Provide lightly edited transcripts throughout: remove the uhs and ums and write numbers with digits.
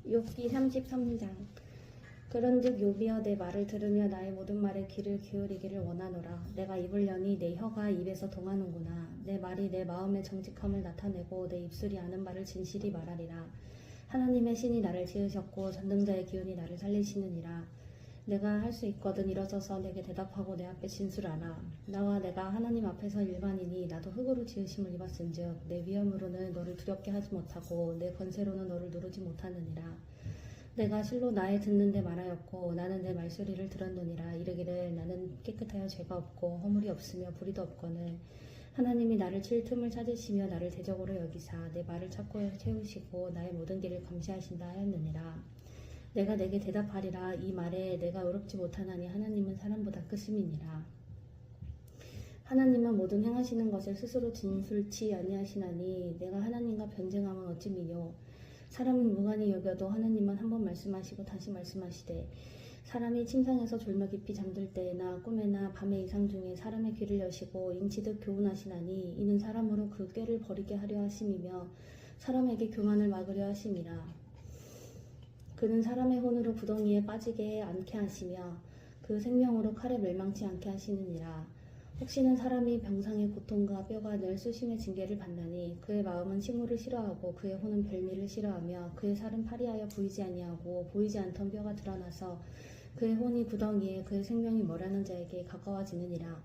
욥기 33장. 그런즉 욥이여 내 말을 들으며 나의 모든 말에 귀를 기울이기를 원하노라. 내가 입을 여니 내 혀가 입에서 동하는구나. 내 말이 내 마음의 정직함을 나타내고 내 입술이 아는 말을 진실이 말하리라. 하나님의 신이 나를 지으셨고 전능자의 기운이 나를 살리시느니라. 내가 할 수 있거든 일어서서 내게 대답하고 내 앞에 진술하라. 나와 내가 하나님 앞에서 일반이니 나도 흙으로 지으심을 입었은즉 내 위엄으로는 너를 두렵게 하지 못하고 내 권세로는 너를 누르지 못하느니라. 내가 실로 나의 듣는 데 말하였고 나는 내 말소리를 들었느니라. 이르기를 나는 깨끗하여 죄가 없고 허물이 없으며 불의도 없거늘 하나님이 나를 칠 틈을 찾으시며 나를 대적으로 여기사 내 말을 찾고 채우시고 나의 모든 길을 감시하신다 하였느니라. 내가 내게 대답하리라. 이 말에 내가 의롭지 못하나니 하나님은 사람보다 크심이니라. 하나님은 모든 행하시는 것을 스스로 진술치 아니하시나니 내가 하나님과 변쟁함은 어찌 미뇨. 사람은 무관히 여겨도 하나님은 한 번 말씀하시고 다시 말씀하시되 사람이 침상에서 졸며 깊이 잠들 때나 꿈에나 밤의 이상 중에 사람의 귀를 여시고 인치듯 교훈하시나니 이는 사람으로 그 꾀를 버리게 하려 하심이며 사람에게 교만을 막으려 하심이라. 그는 사람의 혼으로 구덩이에 빠지게 않게 하시며 그 생명으로 칼에 멸망치 않게 하시느니라. 혹시는 사람이 병상의 고통과 뼈가 늘 수심의 징계를 받나니 그의 마음은 식물을 싫어하고 그의 혼은 별미를 싫어하며 그의 살은 파리하여 보이지 아니하고 보이지 않던 뼈가 드러나서 그의 혼이 구덩이에 그의 생명이 머라는 자에게 가까워지느니라.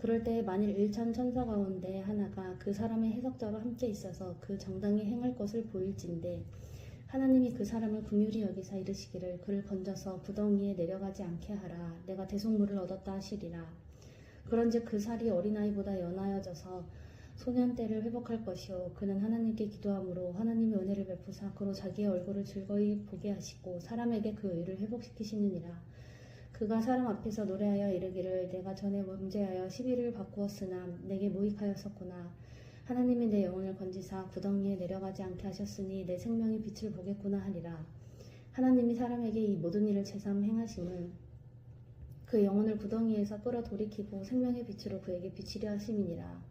그럴 때 만일 일천 천사 가운데 하나가 그 사람의 해석자와 함께 있어서 그 정당히 행할 것을 보일진데 하나님이 그 사람을 긍휼히 여기사 이르시기를 그를 건져서 구덩이에 내려가지 않게 하라. 내가 대속물을 얻었다 하시리라. 그런즉 그 살이 어린아이보다 연하여져서 소년 때를 회복할 것이요 그는 하나님께 기도함으로 하나님의 은혜를 베푸사 그로 자기의 얼굴을 즐거이 보게 하시고 사람에게 그 의를 회복시키시느니라. 그가 사람 앞에서 노래하여 이르기를 내가 전에 범죄하여 시비를 바꾸었으나 내게 무익하였었구나. 하나님이 내 영혼을 건지사 구덩이에 내려가지 않게 하셨으니 내 생명이 빛을 보겠구나 하리라. 하나님이 사람에게 이 모든 일을 제삼 행하심은 그 영혼을 구덩이에서 끌어 돌이키고 생명의 빛으로 그에게 비치려 하심이니라.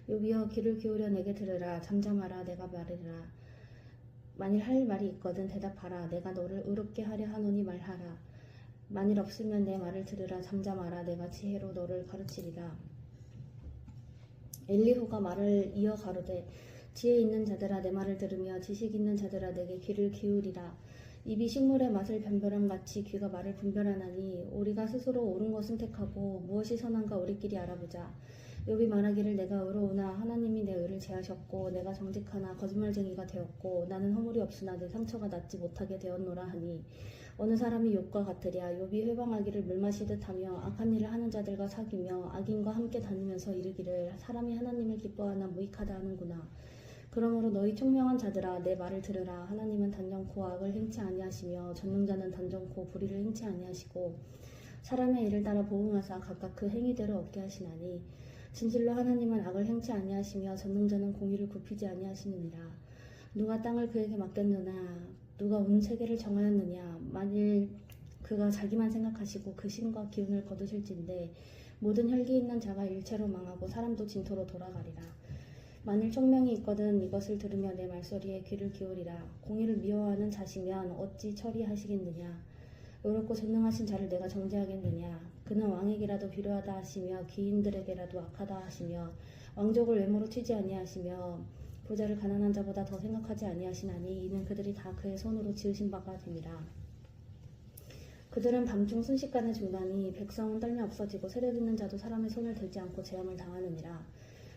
욥이여 귀를 기울여 내게 들으라. 잠잠하라. 내가 말하리라. 만일 할 말이 있거든 대답하라. 내가 너를 의롭게 하려 하노니 말하라. 만일 없으면 내 말을 들으라. 잠잠하라. 내가 지혜로 너를 가르치리라. 엘리후가 말을 이어 가로되 지혜 있는 자들아 내 말을 들으며 지식 있는 자들아 내게 귀를 기울이라. 입이 식물의 맛을 변별함같이 귀가 말을 분별하나니 우리가 스스로 옳은 것은 택하고 무엇이 선한가 우리끼리 알아보자. 욥이 말하기를 내가 의로우나 하나님이 내 의를 제하셨고 내가 정직하나 거짓말쟁이가 되었고 나는 허물이 없으나 내 상처가 낫지 못하게 되었노라 하니 어느 사람이 욥과 같으랴. 욥이 회방하기를 물 마시듯 하며 악한 일을 하는 자들과 사귀며 악인과 함께 다니면서 이르기를 사람이 하나님을 기뻐하나 무익하다 하는구나. 그러므로 너희 총명한 자들아 내 말을 들으라. 하나님은 단정코 악을 행치 아니하시며 전능자는 단정코 불의를 행치 아니하시고 사람의 일을 따라 보응하사 각각 그 행위대로 얻게 하시나니 진실로 하나님은 악을 행치 아니하시며 전능자는 공의를 굽히지 아니하시느니라. 누가 땅을 그에게 맡겼느냐. 누가 온 세계를 정하였느냐. 만일 그가 자기만 생각하시고 그 신과 기운을 거두실진데 모든 혈기 있는 자가 일체로 망하고 사람도 진토로 돌아가리라. 만일 총명이 있거든 이것을 들으며 내 말소리에 귀를 기울이라. 공의를 미워하는 자시면 어찌 처리하시겠느냐. 의롭고 전능하신 자를 내가 정죄하겠느냐. 그는 왕에게라도 비료하다 하시며 귀인들에게라도 악하다 하시며 왕족을 외모로 치지 아니하시며 부자를 가난한 자보다 더 생각하지 아니하시나니 이는 그들이 다 그의 손으로 지으신 바가 됨이라. 그들은 밤중 순식간에 죽나니 백성은 떨며 없어지고 세력 있는 자도 사람의 손을 들지 않고 재앙을 당하느니라.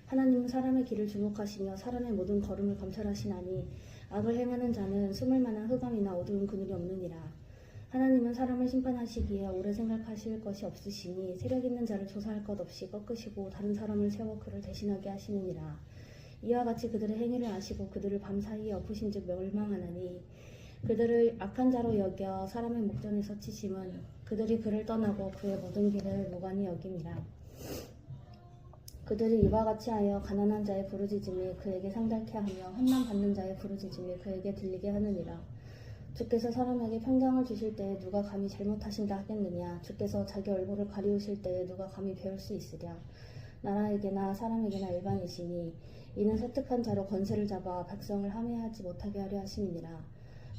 하나님은 사람의 길을 주목하시며 사람의 모든 걸음을 감찰하시나니 악을 행하는 자는 숨을 만한 흑암이나 어두운 그늘이 없느니라. 하나님은 사람을 심판하시기에 오래 생각하실 것이 없으시니 세력 있는 자를 조사할 것 없이 꺾으시고 다른 사람을 세워 그를 대신하게 하시느니라. 이와 같이 그들의 행위를 아시고 그들을 밤사이에 엎으신즉 멸망하나니 그들을 악한 자로 여겨 사람의 목전에서 치심은 그들이 그를 떠나고 그의 모든 길을 무관히 여김이라. 그들이 이와 같이 하여 가난한 자의 부르짖음이 그에게 상달케 하며 환난 받는 자의 부르짖음이 그에게 들리게 하느니라. 주께서 사람에게 평강을 주실 때에 누가 감히 잘못하신다 하겠느냐. 주께서 자기 얼굴을 가리우실 때에 누가 감히 배울 수 있으랴. 나라에게나 사람에게나 일반이시니 이는 세특한 자로 권세를 잡아 백성을 함해하지 못하게 하려 하심이니라.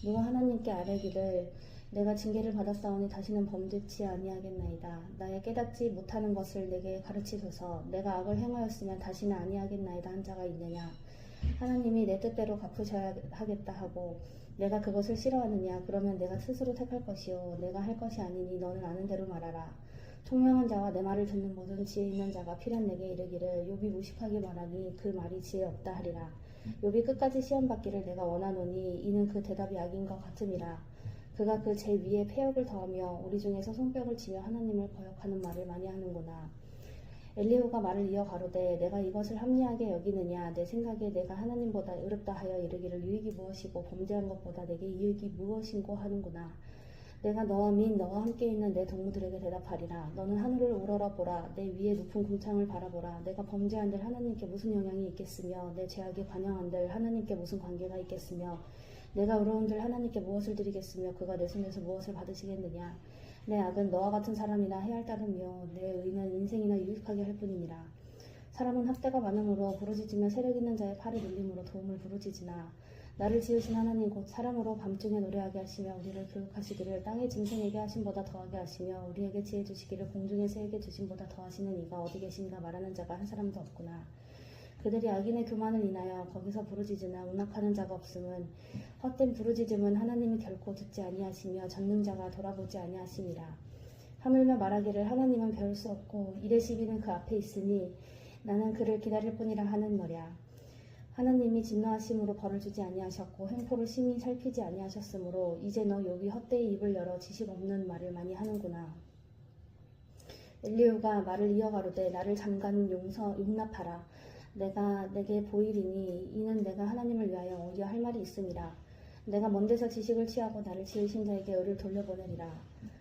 누가 하나님께 아뢰기를 내가 징계를 받았사오니 다시는 범죄치 아니하겠나이다. 나의 깨닫지 못하는 것을 내게 가르치소서. 내가 악을 행하였으면 다시는 아니하겠나이다 한 자가 있느냐. 하나님이 내 뜻대로 갚으셔야 하겠다 하고 내가 그것을 싫어하느냐. 그러면 내가 스스로 택할 것이요 내가 할 것이 아니니 너는 아는 대로 말하라. 총명한 자와 내 말을 듣는 모든 지혜 있는 자가 필연 내게 이르기를 욥이 무식하게 말하니 그 말이 지혜 없다 하리라. 욥이 끝까지 시험받기를 내가 원하노니 이는 그 대답이 악인 것 같음이라. 그가 그 제 위에 패역을 더하며 우리 중에서 손뼉을 치며 하나님을 거역하는 말을 많이 하는구나. 엘리후가 말을 이어 가로되 내가 이것을 합리하게 여기느냐. 내 생각에 내가 하나님보다 의롭다 하여 이르기를 유익이 무엇이고 범죄한 것보다 내게 이익이 무엇인고 하는구나. 내가 너와 및 너와 함께 있는 내 동무들에게 대답하리라. 너는 하늘을 우러러 보라. 내 위에 높은 궁창을 바라보라. 내가 범죄한들 하나님께 무슨 영향이 있겠으며 내 죄악에 관영한들 하나님께 무슨 관계가 있겠으며 내가 의로운들 하나님께 무엇을 드리겠으며 그가 내 손에서 무엇을 받으시겠느냐. 내 악은 너와 같은 사람이나 해할 따름이요 내 의는 인생이나 유익하게 할 뿐이니라. 사람은 학대가 많음으로 부르짖으며 세력 있는 자의 팔을 눌림으로 도움을 부르짖으나 나를 지으신 하나님 곧 사람으로 밤중에 노래하게 하시며 우리를 교육하시기를 땅의 짐승에게 하심보다 더하게 하시며 우리에게 지혜 주시기를 공중의 새에게 주심보다 더하시는 이가 어디 계신가 말하는 자가 한 사람도 없구나. 그들이 악인의 교만을 인하여 거기서 부르짖으나 운악하는 자가 없음은 헛된 부르짖음은 하나님이 결코 듣지 아니하시며 전능자가 돌아보지 아니하심이라. 하물며 말하기를 하나님은 배울 수 없고 이래 시비는 그 앞에 있으니 나는 그를 기다릴 뿐이라 하는 머랴. 하나님이 진노하심으로 벌을 주지 아니하셨고 횡포를 심히 살피지 아니하셨으므로 이제 너 욥이 헛되이 입을 열어 지식 없는 말을 많이 하는구나. 엘리후가 말을 이어 가로되 나를 잠깐 용납하라. 내가 내게 보이리니 이는 내가 하나님을 위하여 오히려 할 말이 있음이라. 내가 먼 데서 지식을 취하고 나를 지으신 자에게 의를 돌려보내리라.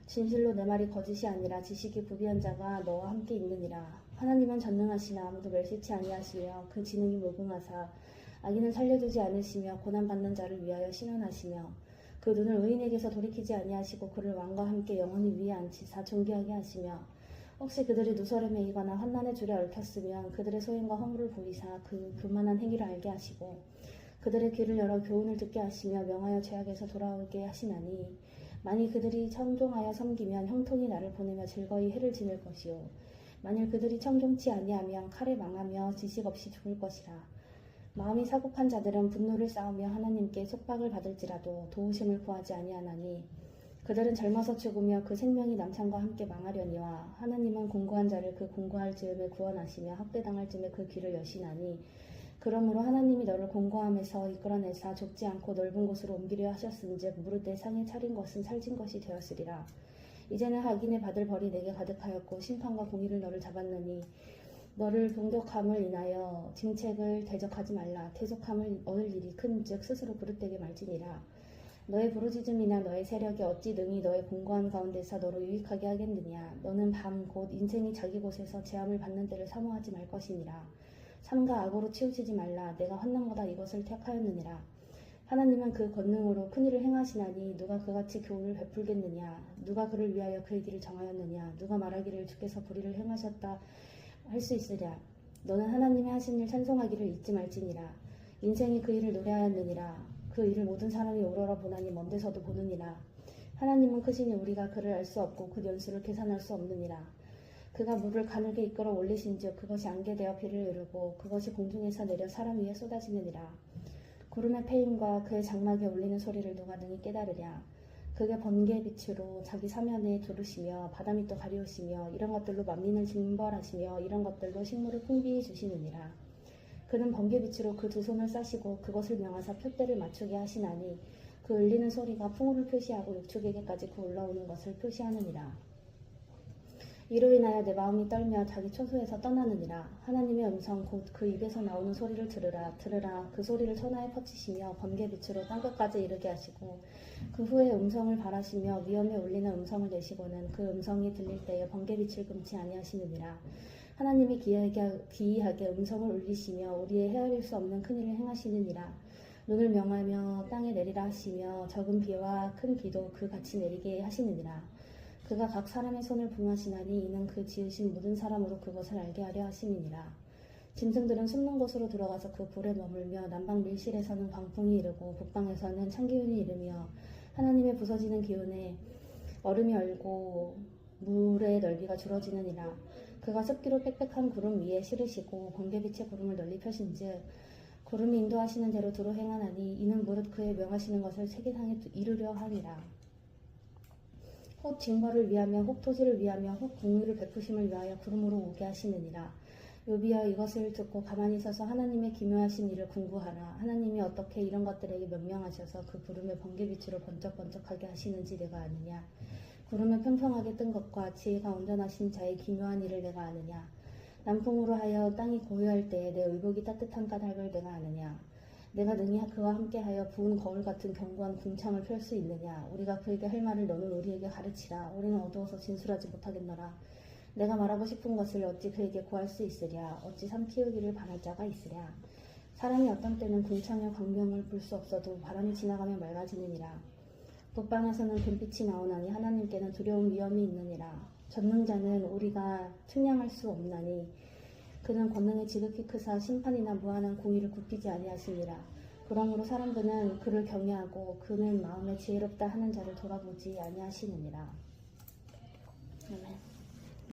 진실로 내 말이 거짓이 아니라 지식이 구비한 자가 너와 함께 있느니라. 하나님은 전능하시나 아무도 멸시치 아니하시며 그 지능이 무궁하사 악인을 살려두지 않으시며 고난받는 자를 위하여 신원하시며 그 눈을 의인에게서 돌이키지 아니하시고 그를 왕과 함께 영원히 위에 앉히사 존귀하게 하시며 혹시 그들이 누설에 매이거나 환난의 줄에 얽혔으면 그들의 소행과 허물을 보이사 그 교만한 행위를 알게 하시고 그들의 귀를 열어 교훈을 듣게 하시며 명하여 죄악에서 돌아오게 하시나니 만일 그들이 청종하여 섬기면 형통이 나를 보내며 즐거이 해를 지낼 것이요 만일 그들이 청종치 아니하면 칼에 망하며 지식 없이 죽을 것이라. 마음이 사국한 자들은 분노를 쌓으며 하나님께 속박을 받을지라도 도우심을 구하지 아니하나니 그들은 젊어서 죽으며 그 생명이 남창과 함께 망하려니와 하나님은 공고한 자를 그 공고할 즈음에 구원하시며 학대당할 즈음에 그 귀를 여시나니 그러므로 하나님이 너를 공고함에서 이끌어내사 좁지 않고 넓은 곳으로 옮기려 하셨은즉 무릇 내 상에 차린 것은 살진 것이 되었으리라. 이제는 악인의 받을 벌이 내게 가득하였고 심판과 공의를 너를 잡았느니 너를 공격함을 인하여 징책을 대적하지 말라. 대적함을 얻을 일이 큰즉 스스로 부릇되게 말지니라. 너의 부르짖음이나 너의 세력이 어찌 능히 너의 공고한 가운데서 너로 유익하게 하겠느냐. 너는 밤 곧 인생이 자기 곳에서 재함을 받는 때를 사모하지 말 것이니라. 삼가 악으로 치우치지 말라. 내가 환난보다 이것을 택하였느니라. 하나님은 그 권능으로 큰일을 행하시나니 누가 그같이 교훈을 베풀겠느냐. 누가 그를 위하여 그의 길을 정하였느냐. 누가 말하기를 주께서 불의를 행하셨다 할 수 있으랴. 너는 하나님의 하신 일 찬송하기를 잊지 말지니라. 인생이 그 일을 노래하였느니라. 그 일을 모든 사람이 우러러 보나니 먼 데서도 보느니라. 하나님은 크시니 우리가 그를 알 수 없고 그 연수를 계산할 수 없느니라. 그가 물을 가늘게 이끌어 올리신즉 그것이 안개되어 비를 이루고 그것이 공중에서 내려 사람 위에 쏟아지느니라. 구름의 패임과 그의 장막에 울리는 소리를 누가 능히 깨달으랴. 그게 번개의 빛으로 자기 사면에 두르시며 바다밑도 가리우시며 이런 것들로 만민을 징벌하시며 이런 것들로 식물을 풍비히 주시느니라. 그는 번개빛으로 그 두 손을 싸시고 그것을 명하사 표대를 맞추게 하시나니 그 울리는 소리가 풍우를 표시하고 육축에게까지 그 올라오는 것을 표시하느니라. 이로 인하여 내 마음이 떨며 자기 초소에서 떠나느니라. 하나님의 음성 곧 그 입에서 나오는 소리를 들으라. 들으라. 그 소리를 천하에 퍼치시며 번개빛으로 땅끝까지 이르게 하시고 그 후에 음성을 발하시며 위엄에 울리는 음성을 내시고는 그 음성이 들릴 때에 번개빛을 금치 아니하시느니라. 하나님이 기이하게 음성을 울리시며 우리의 헤아릴 수 없는 큰일을 행하시느니라. 눈을 명하며 땅에 내리라 하시며 적은 비와 큰 비도 그 같이 내리게 하시느니라. 그가 각 사람의 손을 봉하시나니 이는 그 지으신 모든 사람으로 그것을 알게 하려 하심이니라. 짐승들은 숨는 곳으로 들어가서 그 불에 머물며 남방 밀실에서는 광풍이 이르고 북방에서는 찬기운이 이르며 하나님의 부서지는 기운에 얼음이 얼고 물의 넓이가 줄어지느니라. 그가 습기로 빽빽한 구름 위에 실으시고 번개빛의 구름을 널리 펴신즉 구름이 인도하시는 대로 두루 행하나니 이는 무릇 그의 명하시는 것을 세계상에 이루려 하니라. 혹 징벌을 위하며 혹 토지를 위하며 혹 국류를 베푸심을 위하여 구름으로 오게 하시느니라. 욥이여 이것을 듣고 가만히 서서 하나님의 기묘하신 일을 궁구하라. 하나님이 어떻게 이런 것들에게 명령하셔서 그 구름을 번개빛으로 번쩍번쩍하게 하시는지 내가 아느냐. 구름을 평평하게 뜬 것과 지혜가 온전하신 자의 기묘한 일을 내가 아느냐. 남풍으로 하여 땅이 고요할 때에 내 의복이 따뜻한 까닭을 내가 아느냐. 내가 능히 그와 함께하여 부은 거울 같은 견고한 궁창을 펼 수 있느냐. 우리가 그에게 할 말을 너는 우리에게 가르치라. 우리는 어두워서 진술하지 못하겠노라. 내가 말하고 싶은 것을 어찌 그에게 구할 수 있으랴. 어찌 삼키우기를 바랄 자가 있으랴. 사람이 어떤 때는 궁창의 광명을 볼 수 없어도 바람이 지나가면 맑아지느니라. 북방에서는 금빛이 나오나니 하나님께는 두려운 위험이 있느니라. 전능자는 우리가 측량할 수 없나니 그는 권능이 지극히 크사 심판이나 무한한 공의를 굽히지 아니하시니라. 그러므로 사람들은 그를 경외하고 그는 마음에 지혜롭다 하는 자를 돌아보지 아니하시느니라. 아멘.